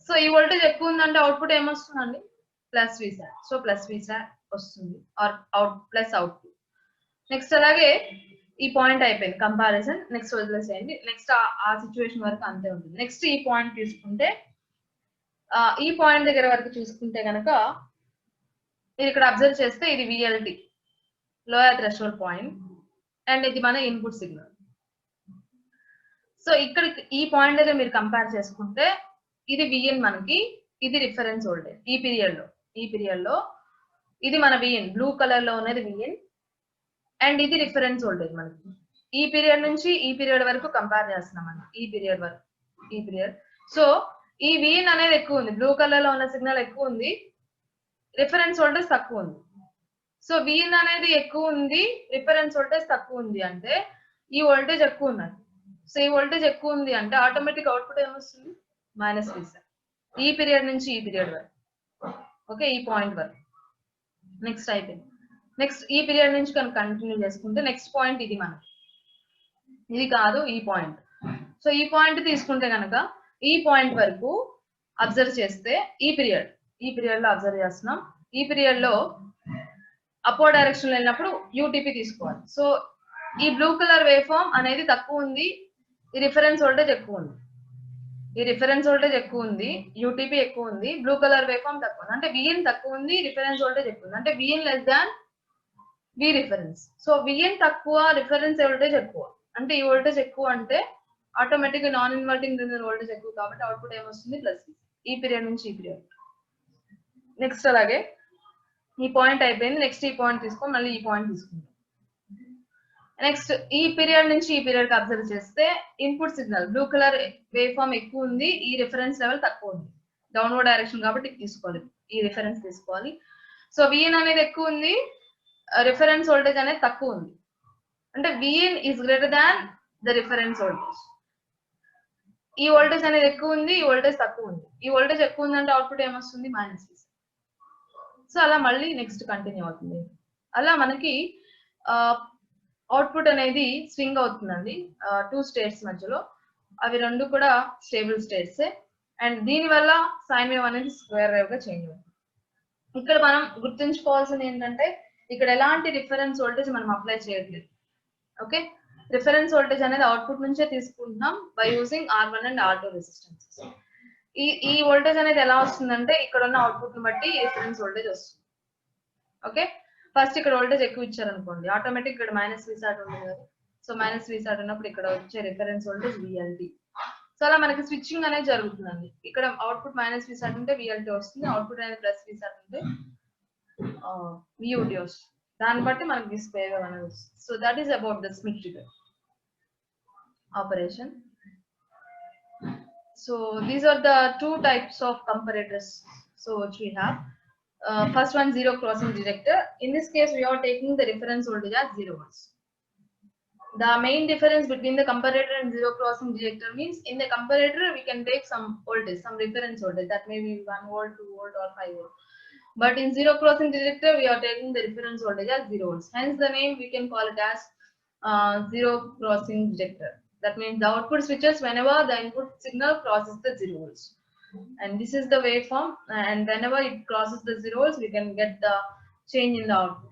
సో ఈ వోల్టేజ్ ఎక్కువ ఉందంటే అవుట్పుట్ ఏమొస్తుందండి, plus Vsat. So plus Vsat వస్తుంది or out plus output. Next అలాగే ఈ పాయింట్ అయిపోయింది కంపారిజన్, నెక్స్ట్ వదిలేసేయండి. నెక్స్ట్ ఆ సిచ్యువేషన్ వరకు అంతే ఉంటుంది. నెక్స్ట్ ఈ పాయింట్ తీసుకుంటే ఈ పాయింట్ దగ్గర వరకు చూసుకుంటే కనుక మీరు ఇక్కడ అబ్జర్వ్ చేస్తే ఇది విఎల్టి లోయర్ థ్రెషోల్డ్ పాయింట్ అండ్ ఇది మన ఇన్పుట్ సిగ్నల్. సో ఇక్కడ ఈ పాయింట్ దగ్గర మీరు కంపేర్ చేసుకుంటే ఇది విఎన్ మనకి, ఇది రిఫరెన్స్ వోల్టేజ్ ఈ పీరియడ్ లో ఇది మన విఎన్, బ్లూ కలర్ లో ఉన్నది విఎన్ అండ్ ఇది రిఫరెన్స్ వోల్టేజ్ మనకి. ఈ పీరియడ్ నుంచి ఈ పీరియడ్ వరకు కంపేర్ చేస్తున్నాం మనం, ఈ పీరియడ్. సో ఈ విఎన్ అనేది ఎక్కువ ఉంది, బ్లూ కలర్ లో ఉన్న సిగ్నల్ ఎక్కువ ఉంది, రిఫరెన్స్ వోల్టేజ్ తక్కువ ఉంది. సో విఎన్ అనేది ఎక్కువ ఉంది, రిఫరెన్స్ వోల్టేజ్ తక్కువ ఉంది అంటే ఈ వోల్టేజ్ ఎక్కువ ఉన్నది. సో ఈ వోల్టేజ్ ఎక్కువ ఉంది అంటే ఆటోమేటిక్ అవుట్పుట్ ఏమొస్తుంది, -V. ఈ పీరియడ్ నుంచి ఈ పీరియడ్ వరకు, ఓకే, ఈ పాయింట్ వరకు. నెక్స్ట్ అయిపోయింది. నెక్స్ట్ ఈ పీరియడ్ నుంచి కనుక కంటిన్యూ చేసుకుంటే నెక్స్ట్ పాయింట్ ఇది మనకి, ఇది కాదు ఈ పాయింట్. సో ఈ పాయింట్ తీసుకుంటే కనుక ఈ పాయింట్ వరకు అబ్జర్వ్ చేస్తే ఈ పీరియడ్ లో అబ్జర్వ్ చేస్తున్నాం. ఈ పీరియడ్ లో అపోర్డ్ డైరెక్షన్ లో వెళ్ళినప్పుడు యూటీపీ తీసుకోవాలి. సో ఈ బ్లూ కలర్ వేవ్ ఫార్మ్ అనేది తక్కువ ఉంది, ఈ రిఫరెన్స్ వోల్టేజ్ ఎక్కువ ఉంది, యూటీపీ ఎక్కువ ఉంది, బ్లూ కలర్ వేవ్ ఫార్మ్ తక్కువ ఉంది. అంటే విఎన్ తక్కువ ఉంది, రిఫరెన్స్ వోల్టేజ్ ఎక్కువ ఉంది, అంటే VN less than V reference. So VN తక్కువ, రిఫరెన్స్ వోల్టేజ్ ఎక్కువ, అంటే ఈ వోల్టేజ్ ఎక్కువ అంటే ఆటోమేటిక్ గా నాన్ ఇన్వర్టింగ్ టెర్మినల్ వోల్టేజ్ ఎక్కువ కాబట్టి అవుట్పుట్ ఏమొస్తుంది, ప్లస్ ఈ పీరియడ్ నుంచి ఈ పీరియడ్. నెక్స్ట్ అలాగే ఈ పాయింట్ అయిపోయింది. నెక్స్ట్ ఈ పాయింట్ తీసుకొని మళ్ళీ ఈ పాయింట్ తీసుకుంటాం. నెక్స్ట్ ఈ పీరియడ్ నుంచి ఈ పీరియడ్ కి అబ్జర్వ్ చేస్తే input signal blue colour wave form ఎక్కువ ఉంది, ఈ రిఫరెన్స్ లెవెల్ తక్కువ ఉంది, డౌన్వర్డ్ డైరెక్షన్ కాబట్టి తీసుకోవాలి, ఈ రిఫరెన్స్ తీసుకోవాలి. సో విఎన్ అనేది ఎక్కువ ఉంది, రిఫరెన్స్ వోల్టేజ్ అనేది తక్కువ ఉంది, అంటే VN is greater than the reference voltage. ఈ వోల్టేజ్ అనేది ఎక్కువ ఉంది, ఈ వోల్టేజ్ తక్కువ ఉంది, ఈ వోల్టేజ్ ఎక్కువ ఉంది అంటే అవుట్పుట్ ఏమొస్తుంది, -V. సో అలా మళ్ళీ నెక్స్ట్ కంటిన్యూ అవుతుంది. అలా మనకి అవుట్పుట్ అనేది స్వింగ్ అవుతుందండి 2 స్టేట్స్ మధ్యలో, అవి రెండు కూడా స్టేబుల్ స్టేట్స్ అండ్ దీని వల్ల సైన్ వేవ్ అనేది స్క్వేర్ వేవ్ గా చేంజ్ అవుతుంది. ఇక్కడ మనం గుర్తుంచుకోవాల్సింది ఏంటంటే ఇక్కడ ఎలాంటి రిఫరెన్స్ వోల్టేజ్ మనం అప్లై చేయట్లేదు, ఓకే. రిఫరెన్స్ వోల్టేజ్ అనేది అవుట్పుట్ నుంచే తీసుకుంటున్నాం by using R1 and R2 resistances. ఈ వోల్టేజ్ అనేది ఎలా వస్తుందంటే ఇక్కడ ఉన్న అవుట్పుట్ ని బట్టి రిఫరెన్స్ వోల్టేజ్ వస్తుంది, ఓకే. ఫస్ట్ ఇక్కడ వోల్టేజ్ ఎక్కువ ఇచ్చారనుకోండి, ఆటోమేటిక్ ఇక్కడ -V సాట్ ఉంటుంది కదా. సో -V సాట్ ఉన్నప్పుడు ఇక్కడ వచ్చే రిఫరెన్స్ వోల్టేజ్ VLT. సో అలా మనకి స్విచ్చింగ్ అనేది జరుగుతుందండి. ఇక్కడ అవుట్పుట్ -V సాట్ ఉంటే VLT వస్తుంది, అవుట్పుట్ అనేది +V సాట్ ఉంటే VUT వస్తుంది. దాన్ని బట్టి మనకి ఈ స్క్వేర్ వేవ్ అనేది వస్తుంది. So that is about the Smith trigger operation. So these are the 2 types of comparators so which we have. First one, zero crossing detector. In this case we are taking the reference voltage as 0 volts. The main difference between the comparator and zero crossing detector means in the comparator we can take some voltage, some reference voltage, that may be 1 volt, 2 volt or 5 volt. But in zero crossing detector we are taking the reference voltage as 0 volts. Hence the name we can call it as zero crossing detector. That means the output switches whenever the input signal crosses the 0 volts. And this is the waveform, and whenever it crosses the 0 volts, we can get the change in the output.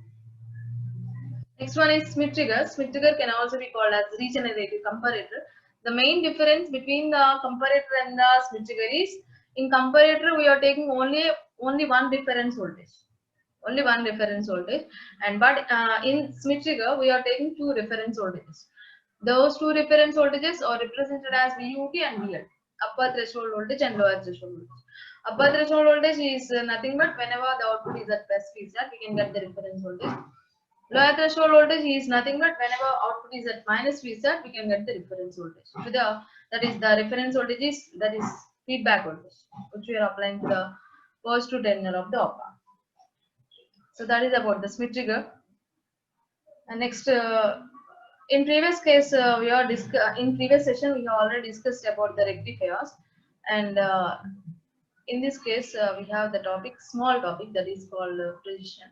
Next one is Smith trigger. Smith trigger can also be called as regenerative comparator. The main difference between the comparator and the Smith trigger is, in comparator we are taking only one reference voltage. And but in Smith trigger we are taking 2 reference voltages. Those 2 reference voltages are represented as VUT and VLT, upper threshold voltage and lower threshold voltage. Upper threshold voltage is nothing but whenever the output is at +V sat, we can get the reference voltage. Lower threshold voltage is nothing but whenever output is at -V sat, we can get the reference voltage. That is the reference voltage is, that is feedback voltage, which we are applying to the positive terminal of the op amp. So that is about the Smith trigger. And next, in previous case in previous session we have already discussed about the rectifiers, and in this case we have the topic, small topic, that is called precision.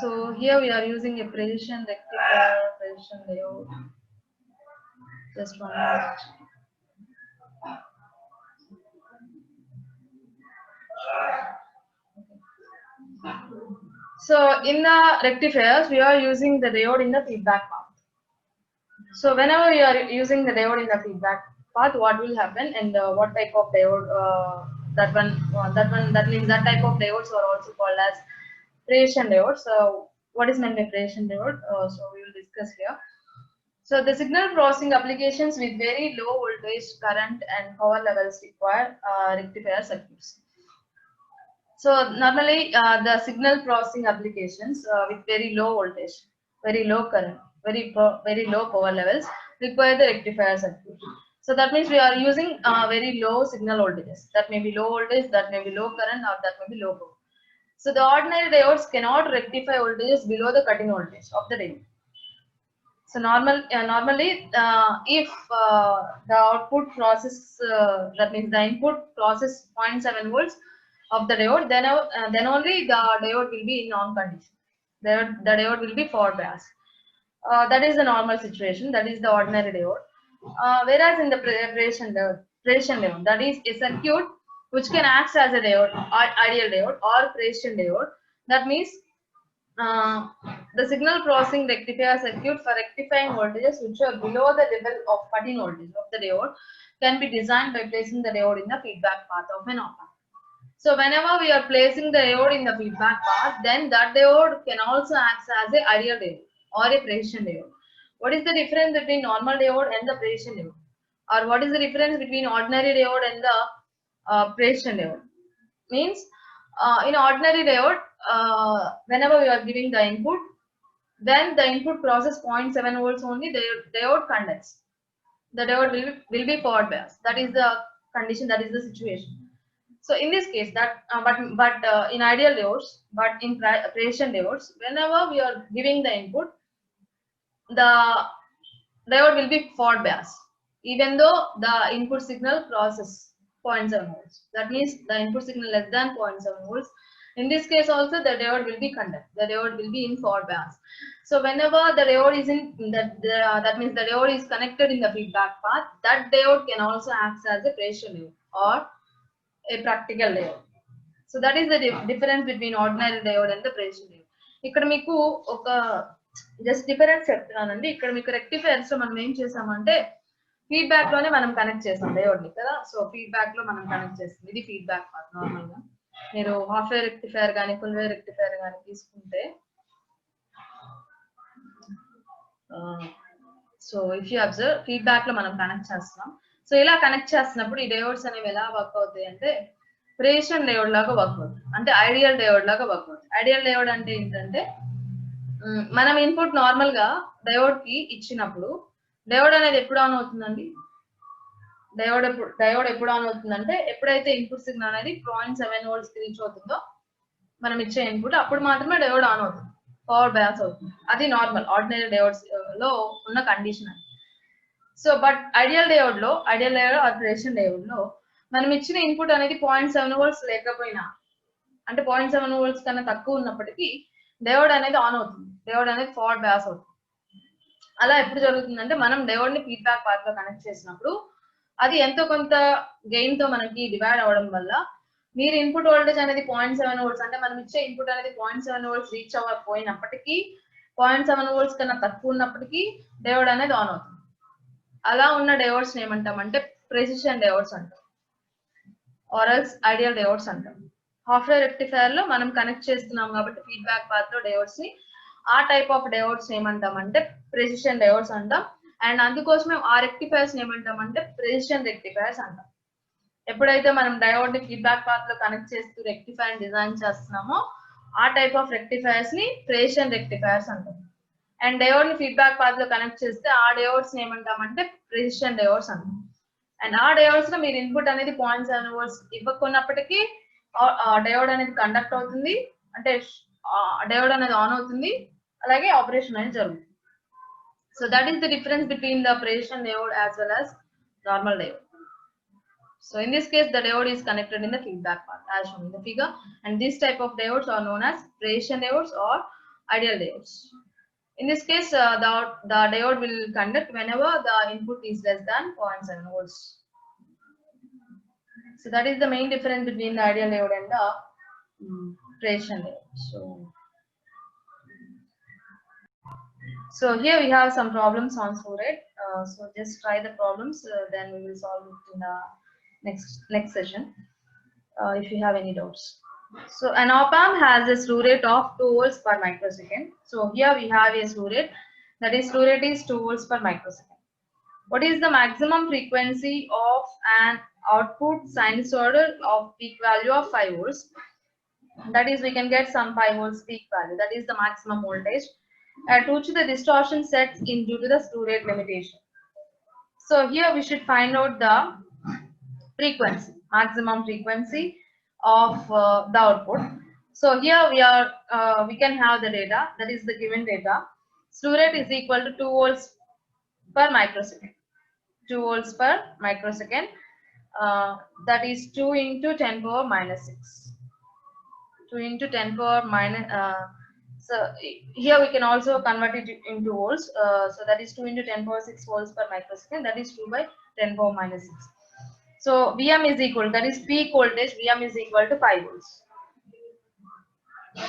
So here we are using a precision rectifier, precision diode. Just 1 minute. So in the rectifiers, we are using the diode in the feedback path. So whenever you are using the diode in the feedback path, what will happen and what type of diode? That means that type of diodes are also called as precision diodes. So what is meant by precision diode? So we will discuss here. So the signal processing applications with very low voltage, current, and power levels require rectifier circuits. So normally the signal processing applications with very low voltage, very low current, very low power levels require the rectifier circuit. So that means we are using very low signal voltages. That may be low voltage, that may be low current, or that may be low power. So the ordinary diodes cannot rectify voltages below the cutting voltage of the diode. So normally, if the output process, that means the input process 0.7 volts of the diode, then only the diode will be in on condition. The diode will be forward biased. That is the normal situation. That is the ordinary diode. Whereas in the precision diode, that is a circuit which can act as a diode, ideal diode or precision diode. That means uh, the signal processing rectifier circuit for rectifying voltages which are below the level of cutting voltage of the diode can be designed by placing the diode in the feedback path of an op amp. So whenever we are placing the diode in the feedback path, then that diode can also act as a ideal diode or a precision diode. What is the difference between normal diode and the precision diode? Or what is the difference between ordinary diode and the precision diode? Means in ordinary diode, whenever we are giving the input, then the input process 0.7 volts only, the diode conducts. The diode will be forward biased. That is the condition, that is the situation. So in this case, that in ideal diodes, but in precision diodes, whenever we are giving the input, the diode will be forward biased, even though the input signal crosses 0.7 volts. That means the input signal less than 0.7 volts. In this case also, the diode will be conduct. The diode will be in forward bias. So whenever the diode is in that means the diode is connected in the feedback path, that diode can also act as a precision diode or a practical diode. So that is the difference between ordinary diode and the precision diode. ఇక్కడ మీకు ఒక just difference చెప్తున్నానండి. ఇక్కడ మీకు rectifiers లో మనం ఏం చేసామంటే ఫీడ్బ్యాక్ లోనే మనం కనెక్ట్ చేసాం డయోడ్ ని కదా. సో ఫీడ్బ్యాక్ లో మనం కనెక్ట్ చేస్తాం. ఇది ఫీడ్బ్యాక్ పాత్. నార్మల్ గా మీరు హాఫ్ వే రెక్టిఫైర్ కానీ ఫుల్ వే రెక్టిఫైర్ కానీ తీసుకుంటే, so if you observe feedback లో మనం కనెక్ట్ చేస్తున్నాం. సో ఇలా కనెక్ట్ చేస్తున్నప్పుడు ఈ డయోడ్స్ అనేవి ఎలా వర్క్ అవుతాయి అంటే ప్రెసిషన్ డయోడ్ లాగా వర్క్ అవుతుంది. అంటే ఐడియల్ డయోడ్ లాగా వర్క్ అవుతుంది. ఐడియల్ డయోడ్ అంటే ఏంటంటే మనం ఇన్పుట్ నార్మల్ గా డయోడ్ కి ఇచ్చినప్పుడు డయోడ్ అనేది ఎప్పుడు ఆన్ అవుతుందండి? డయోడ్ ఎప్పుడు ఆన్ అవుతుందంటే ఎప్పుడైతే ఇన్పుట్ సిగ్నల్ అనేది 0.7 volts కి రీచ్ అవుతుందో మనం ఇచ్చే ఇన్పుట్, అప్పుడు మాత్రమే డయోడ్ ఆన్ అవుతుంది, పవర్ బయాస్ అవుతుంది. అది నార్మల్ ఆర్డినరీ డయోడ్స్ లో ఉన్న కండిషన్ అది. So but ideal diode or precision diode లో మనం ఇచ్చిన ఇన్పుట్ అనేది 0.7 volts లేకపోయినా, అంటే 0.7 volts కన్నా తక్కువ ఉన్నప్పటికీ డయోడ్ అనేది ఆన్ అవుతుంది. డయోడ్ అనేది ఫార్వర్డ్ బయాస్ అవుతుంది. అలా ఎప్పుడు జరుగుతుందంటే మనం డయోడ్ ని ఫీడ్బ్యాక్ పాత్ లో కనెక్ట్ చేసినప్పుడు అది ఎంతో కొంత గెయిన్ తో మనకి డివైడ్ అవ్వడం వల్ల మీరు ఇన్పుట్ వోల్టేజ్ అనేది 0.7 volts, అంటే మనం ఇచ్చే ఇన్పుట్ అనేది 0.7 volts రీచ్ అవ్వకపోయినప్పటికీ, 0.7 volts కన్నా తక్కువ ఉన్నప్పటికీ డయోడ్ అనేది ఆన్ అవుతుంది. అలా ఉన్న డయోడ్స్ ఏమంటామంటే ప్రెసిషన్ డయోడ్స్ అంటాం, ఆర్ ఎల్స్ ఐడియల్ డయోడ్స్ అంటాం. హాఫ్ వే రెక్టిఫైర్ లో మనం కనెక్ట్ చేస్తున్నాం కాబట్టి ఫీడ్బ్యాక్ పాత్ లో డయోడ్స్ ని, ఆ టైప్ ఆఫ్ డయోడ్స్ ఏమంటామంటే ప్రెసిషన్ డయోడ్స్ అంటాం. అండ్ అందుకోసమే ఆ రెక్టిఫైర్స్ ఏమంటామంటే ప్రెసిషన్ రెక్టిఫైర్స్ అంటాం. ఎప్పుడైతే మనం డయోడ్ ని ఫీడ్బ్యాక్ పాత్ లో కనెక్ట్ చేస్తూ రెక్టిఫైర్ డిజైన్ చేస్తున్నామో ఆ టైప్ ఆఫ్ రెక్టిఫైర్స్ ని ప్రెసిషన్ రెక్టిఫైర్స్ అంటాం. అండ్ డయోడ్ ని ఫీడ్బ్యాక్ పాత్ లో కనెక్ట్ చేస్తే ఆ డయోడ్స్ ఏమంటామంటే ప్రెసిషన్ డయోడ్స్ అంటాం. అండ్ ఆ డయోడ్స్ లో మీరు ఇన్పుట్ అనేది 0.7 volts ఇవ్వకున్నప్పటికీ డయోడ్ అనేది కండక్ట్ అవుతుంది, అంటే డయోడ్ అనేది ఆన్ అవుతుంది, అలాగే ఆపరేషన్ అనేది జరుగుతుంది. So that is the difference between the precision diode as well as normal diode. So in this case the diode is connected in the feedback path as shown in the figure, and this type of diodes are known as precision diodes or ideal diodes. In this case, the diode will conduct whenever the input is less than 0.7 volts. So that is the main difference between the ideal diode and the creation diode. So here we have some problems on slew rate. So just try the problems, then we will solve it in the next session. If you have any doubts. So an op-amp has a slew rate of 2 volts per microsecond. So here we have a slew rate, that is slew rate is 2 volts per microsecond. What is the maximum frequency of an output sinusoidal of peak value of 5 volts? That is, we can get some 5 volts peak value, that is the maximum voltage at which the distortion sets in due to the slew rate limitation. So here we should find out the frequency, maximum frequency of the output. So here we can have the data, that is the given data. Slew rate is equal to 2 volts per microsecond. 2 volts per microsecond. That is 2 into 10 power minus 6. 2 into 10 power minus. So here we can also convert it into volts. So that is 2 into 10 power 6 volts per microsecond. That is 2 by 10 power minus 6. So Vm is equal, that is peak voltage, Vm is equal to 5 volts.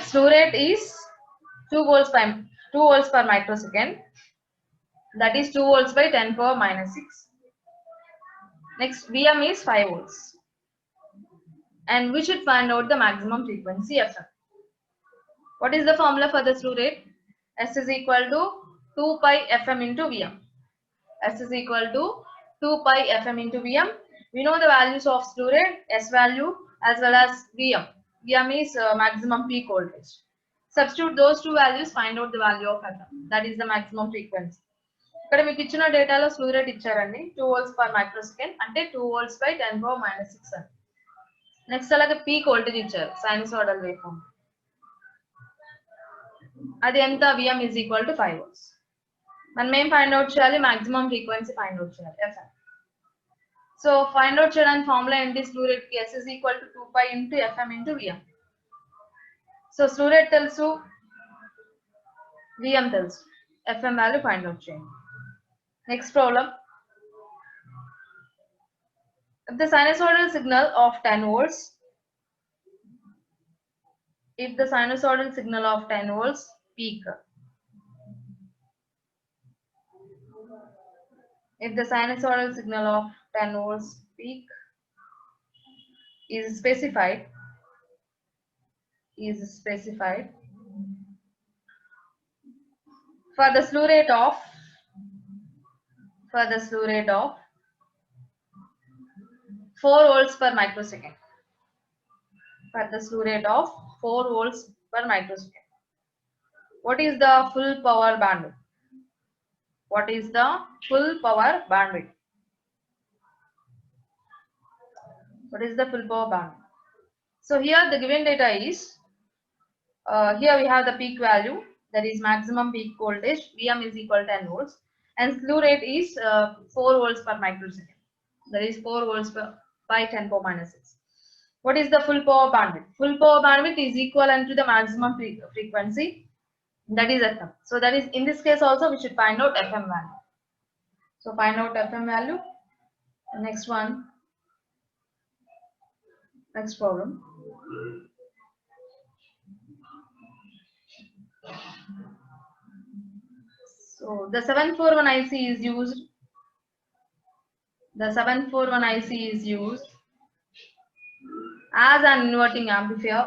Slew rate is 2 volts per microsecond. That is 2 volts by 10 power minus 6. Next, Vm is 5 volts. And we should find out the maximum frequency Fm. What is the formula for the slew rate? S is equal to 2 pi Fm into Vm. S is equal to 2 pi Fm into Vm. We know the values of slew rate, S value as well as Vm. Vm is maximum peak voltage. Substitute those two values, find out the value of Fm. That is the maximum frequency. ఇక్కడ మీకు ఇచ్చిన డేటాలో స్లూ rate ఇచ్చారండి 2 volts per microsecond అంటే 2 volts by 10 power minus 6 అని. Next అలాగే peak voltage ఇచ్చారు sinusoidal wave form, అది ఎంత Vm is equal to 5 volts. మనం ఏం ఫైండ్ అవుట్ చేయాలి, మాక్సిమం ఫ్రీక్వెన్సీ ఫైండ్ అవుట్ చేయాలి Fm. సో ఫైండ్ అవుట్ చేయడానికి ఫార్ములా ఏంటి, స్లూ రేట్ కి S is equal to 2 pi into Fm into Vm. So slew rate తెలుసు, Vm తెలుసు, Fm వాల్యూ ఫైండ్ అవుట్ చేయండి. Next problem. If the sinusoidal signal of 10 volts, if the sinusoidal signal of 10 volts peak, if the sinusoidal signal of 10 volts peak is specified, for the slew rate of 4 volts per microsecond. For the slew rate of 4 volts per microsecond. What is the full power bandwidth? What is the full power bandwidth? What is the full power bandwidth? So here the given data is, here we have the peak value, that is maximum peak voltage, Vm is equal to 10 volts. And slew rate is 4 volts per microsecond. That is 4 volts by 10 power minus 6. What is the full power bandwidth? Full power bandwidth is equivalent to the maximum frequency, that is Fm. So that is, in this case also we should find out Fm value. So find out Fm value. Next one. Next problem. So the 741 IC is used. The 741 IC is used as an inverting amplifier.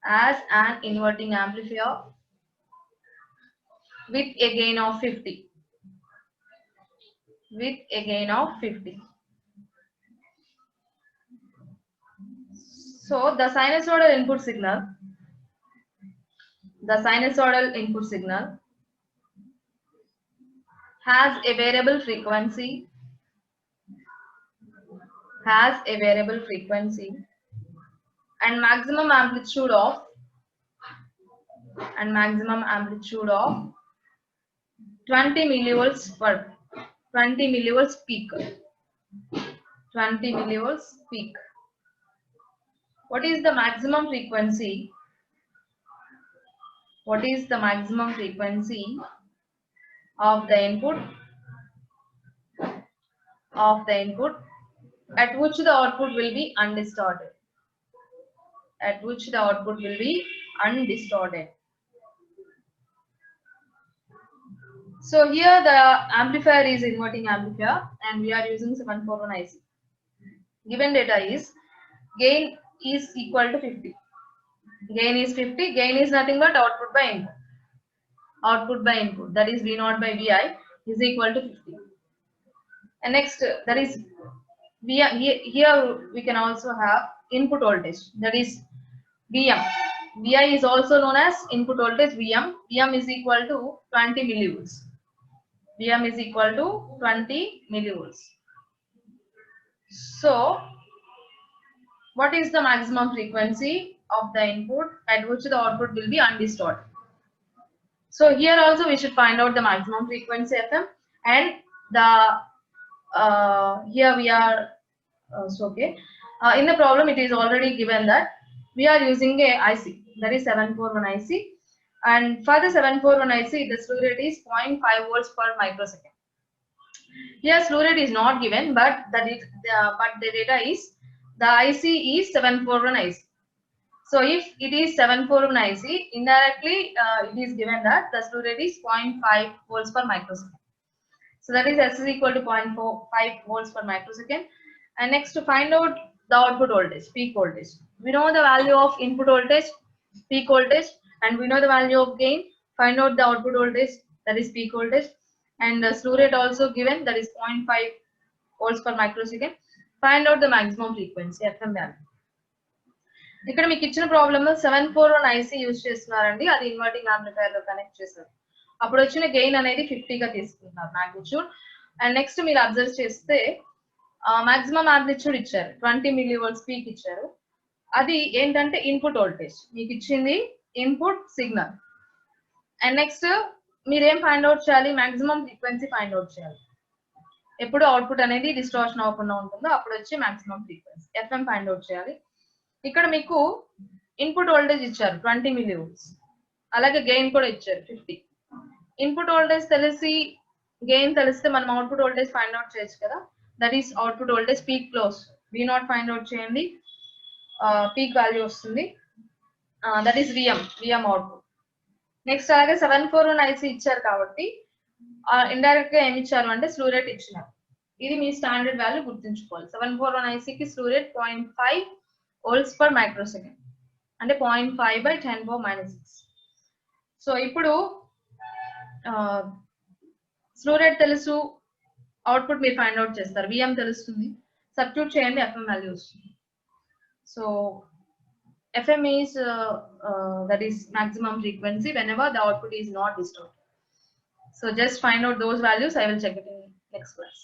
As an inverting amplifier with a gain of 50. With a gain of 50. So the sinusoidal input signal. The sinusoidal input signal has a variable frequency, and maximum amplitude of 20 millivolts peak. 20 millivolts peak. What is the maximum frequency What is the maximum frequency of the input at which the output will be undistorted? At which the output will be undistorted. So here the amplifier is inverting amplifier and we are using 741 IC. Given data is gain is equal to 50. Gain is 50. Gain is nothing but output by input. Output by input, that is V0 by Vi is equal to 50. And next that is here we can also have input voltage, that is Vm. Vi is also known as input voltage Vm. Vm is equal to 20 millivolts. Vm is equal to 20 millivolts. So what is the maximum frequency of the input at which the output will be undistorted? So here also we should find out the maximum frequency FM, and the here we are in the problem it is already given that we are using a IC, that is 741 IC, and for the 741 IC the slew rate is 0.5 volts per microsecond. Here slew rate is not given, but the data is the IC is 741 IC. So if it is 741 IC, indirectly it is given that the slew rate is 0.5 volts per microsecond. So that is S is equal to 0.45 volts per microsecond. And next, to find out the output voltage, peak voltage. We know the value of input voltage, peak voltage, and we know the value of gain. Find out the output voltage, that is peak voltage, and the slew rate also given, that is 0.5 volts per microsecond. Find out the maximum frequency FM value. ఇక్కడ మీకు ఇచ్చిన problem 741 IC use చేస్తున్నారండి, అది inverting amplifier లో connect చేశారు. అప్పుడు వచ్చిన gain అనేది 50 గా తీసుకుంటున్నారు మాగ్నిట్యూడ్. అండ్ నెక్స్ట్ మీరు అబ్జర్వ్ చేస్తే మాక్సిమం యాంప్లిట్యూడ్ ఇచ్చారు, 20 మిల్లీవోల్ట్స్ పీక్ ఇచ్చారు. అది ఏంటంటే ఇన్పుట్ వోల్టేజ్ మీకు ఇచ్చింది, ఇన్పుట్ సిగ్నల్. అండ్ నెక్స్ట్ మీరేం ఫైండ్ అవుట్ చేయాలి, మాక్సిమం ఫ్రీక్వెన్సీ ఫైండ్ అవుట్ చేయాలి. ఎప్పుడు అవుట్పుట్ అనేది డిస్టార్షన్ అవ్వకుండా ఉంటుందో అప్పుడు వచ్చి maximum frequency FM find out చేయాలి. ఇక్కడ మీకు ఇన్పుట్ వోల్టేజ్ ఇచ్చారు 20 మిల్లీవోల్ట్స్, అలాగే గెయిన్ కూడా ఇచ్చారు 50. ఇన్పుట్ వోల్టేజ్ తెలిసి గెయిన్ తెలిస్తే మనం అవుట్పుట్ వోల్టేజ్ ఫైండ్ అవుట్ చేయొచ్చు కదా, that is output voltage peak close V0 find out చేయండి, పీక్ వాల్యూ వస్తుంది, that is VM output. Next అలాగే 741 IC ఇచ్చారు కాబట్టి ఇండైరెక్ట్ గా ఏమి ఇచ్చారు అంటే స్లూ రేట్ ఇచ్చినారు. ఇది మీ స్టాండర్డ్ వాల్యూ గుర్తుంచుకోవాలి. 741 IC కి స్లూ రేట్ 0.5 volts per microsecond, అంటే 0.5 by 10⁻⁶. సో ఇప్పుడు స్లూ రేట్ తెలుసు, అవుట్పుట్ మీరు ఫైండ్ అవుట్ చేస్తారు, విఎం తెలుస్తుంది, సబ్స్టిట్యూట్ చేయండి, ఎఫ్ఎం వాల్యూ వస్తుంది. So FM is that is maximum frequency whenever the output is not distorted. So just find out those values. I will check it in next class.